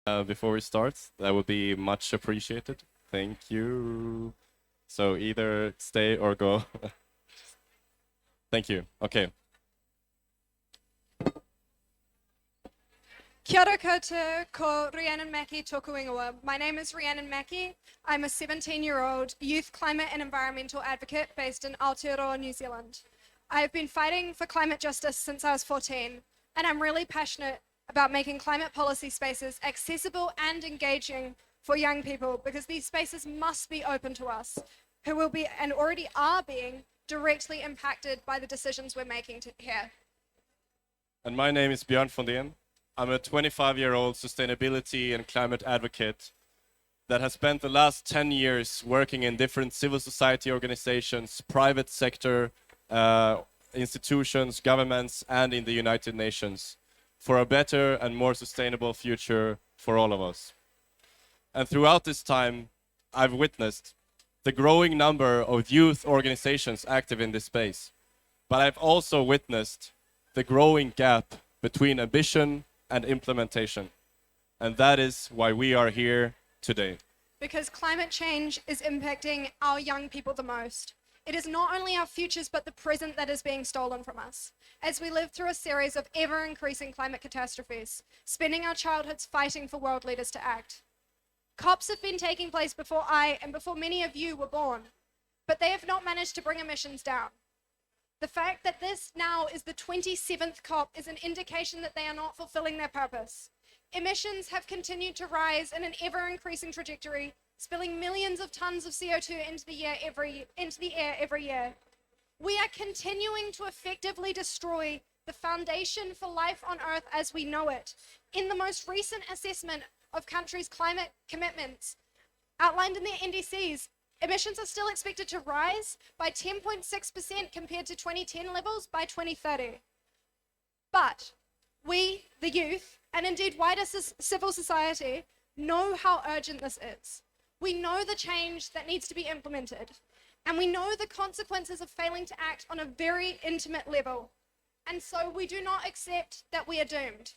before we start? That would be much appreciated. Thank you. So either stay or go. Thank you. Okay. Kia ora koutou, ko Rhiannon Mackie tōku ingoa. My name is Rhiannon Mackie. I'm a 17-year-old youth climate and environmental advocate based in Aotearoa, New Zealand. I have been fighting for climate justice since I was 14, and I'm really passionate about making climate policy spaces accessible and engaging for young people, because these spaces must be open to us, who will be and already are being directly impacted by the decisions we're making here. And my name is Björn Fondén. I'm a 25-year-old sustainability and climate advocate that has spent the last 10 years working in different civil society organizations, private sector institutions, governments, and in the United Nations for a better and more sustainable future for all of us. And throughout this time, I've witnessed the growing number of youth organizations active in this space. But I've also witnessed the growing gap between ambition and implementation. And that is why we are here today. Because climate change is impacting our young people the most. It is not only our futures, but the present that is being stolen from us, as we live through a series of ever-increasing climate catastrophes, spending our childhoods fighting for world leaders to act. COPs have been taking place before I and before many of you were born, but they have not managed to bring emissions down. The fact that this now is the 27th COP is an indication that they are not fulfilling their purpose. Emissions have continued to rise in an ever-increasing trajectory, spilling millions of tons of CO2 into the air every year. We are continuing to effectively destroy the foundation for life on Earth as we know it. In the most recent assessment of countries' climate commitments outlined in their NDCs, emissions are still expected to rise by 10.6% compared to 2010 levels by 2030. But we, the youth, and indeed wider civil society, know how urgent this is. We know the change that needs to be implemented, and we know the consequences of failing to act on a very intimate level. And so we do not accept that we are doomed.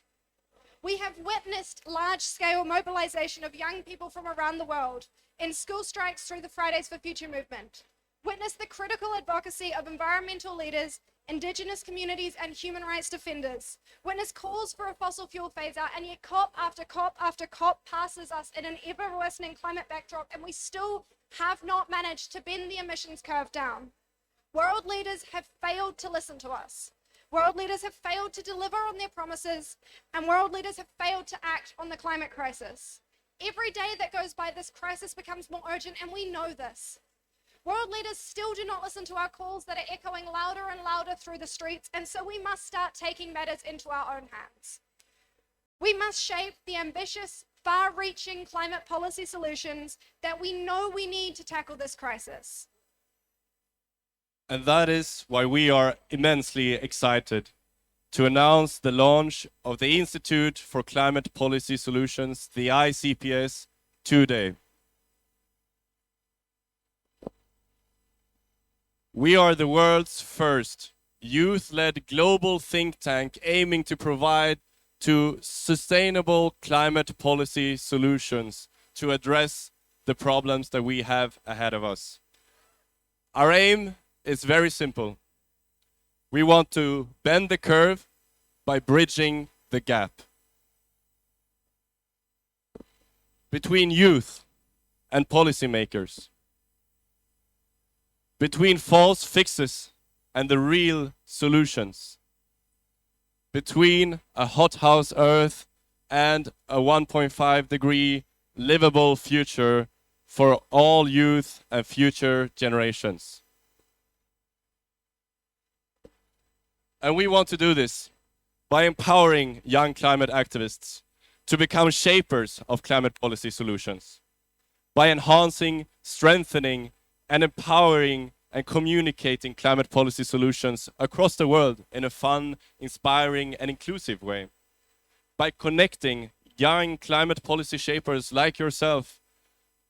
We have witnessed large-scale mobilization of young people from around the world in school strikes through the Fridays for Future movement, witnessed the critical advocacy of environmental leaders, indigenous communities, and human rights defenders, witnessed calls for a fossil fuel phase-out, and yet COP after COP after COP passes us in an ever-worsening climate backdrop, and we still have not managed to bend the emissions curve down. World leaders have failed to listen to us. World leaders have failed to deliver on their promises, and world leaders have failed to act on the climate crisis. Every day that goes by, this crisis becomes more urgent, and we know this. World leaders still do not listen to our calls that are echoing louder and louder through the streets, and so we must start taking matters into our own hands. We must shape the ambitious, far-reaching climate policy solutions that we know we need to tackle this crisis. And that is why we are immensely excited to announce the launch of the Institute for Climate Policy Solutions, the ICPS, today. We are the world's first youth-led global think tank aiming to provide sustainable climate policy solutions to address the problems that we have ahead of us. Our aim is very simple. We want to bend the curve by bridging the gap between youth and policymakers, between false fixes and the real solutions, between a hothouse Earth and a 1.5-degree livable future for all youth and future generations. And we want to do this by empowering young climate activists to become shapers of climate policy solutions, by enhancing, strengthening, and empowering and communicating climate policy solutions across the world in a fun, inspiring, and inclusive way, by connecting young climate policy shapers like yourself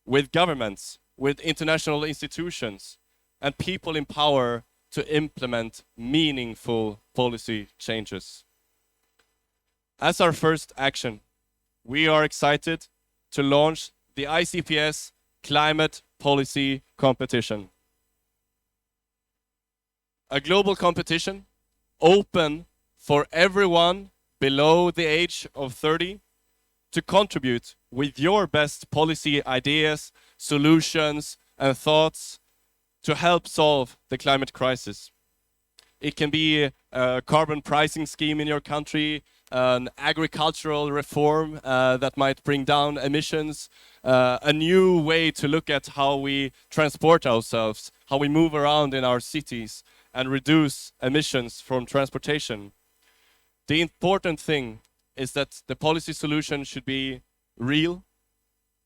with governments, with international institutions, and people in power to implement meaningful policy changes. As our first action, we are excited to launch the ICPS Climate Policy Competition. A global competition open for everyone below the age of 30 to contribute with your best policy ideas, solutions, and thoughts to help solve the climate crisis. It can be a carbon pricing scheme in your country, an agricultural reform that might bring down emissions, a new way to look at how we transport ourselves, how we move around in our cities, and reduce emissions from transportation. The important thing is that the policy solution should be real,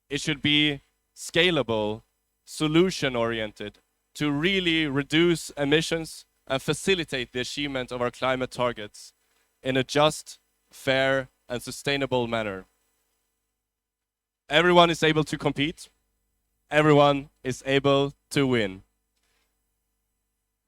it should be scalable, solution-oriented, to really reduce emissions and facilitate the achievement of our climate targets in a just, fair, and sustainable manner. Everyone is able to compete. Everyone is able to win.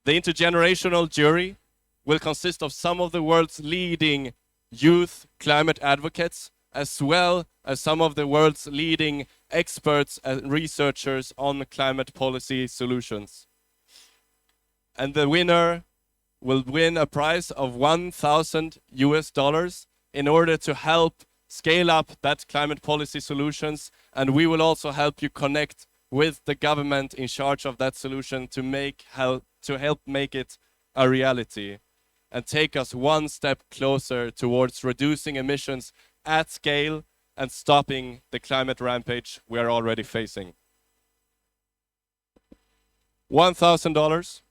The intergenerational jury will consist of some of the world's leading youth climate advocates, as well as some of the world's leading experts and researchers on climate policy solutions. And the winner will win a prize of $1,000 in order to help scale up that climate policy solutions, and we will also help you connect with the government in charge of that solution to help make it a reality and take us one step closer towards reducing emissions at scale and stopping the climate rampage we are already facing. $1,000.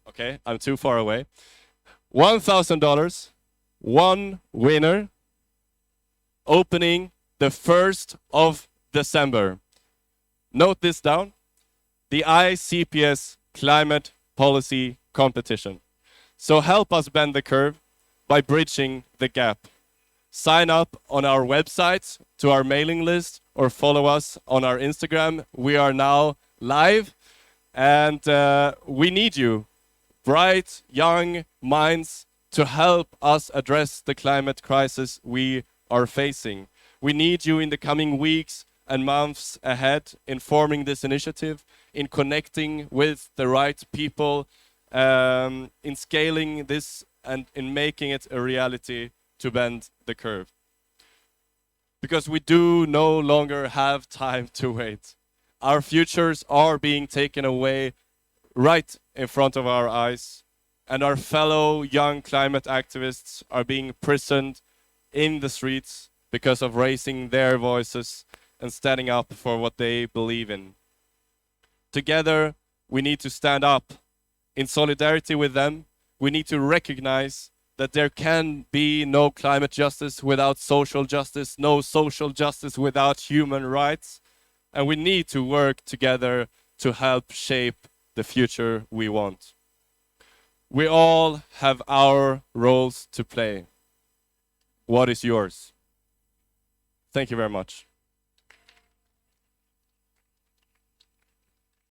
Okay, I'm too far away. $1,000, one winner, opening the 1st of December. Note this down, the ICPS Climate Policy Competition. So help us bend the curve by bridging the gap. Sign up on our website to our mailing list or follow us on our Instagram. We are now live and we need you, bright, young minds, to help us address the climate crisis we are facing. We need you in the coming weeks and months ahead in forming this initiative, in connecting with the right people, in scaling this and in making it a reality to bend the curve. Because we do no longer have time to wait. Our futures are being taken away right in front of our eyes, and our fellow young climate activists are being imprisoned in the streets because of raising their voices and standing up for what they believe in. Together, we need to stand up in solidarity with them. We need to recognize that there can be no climate justice without social justice, no social justice without human rights, and we need to work together to help shape the future we want. We all have our roles to play. What is yours? Thank you very much.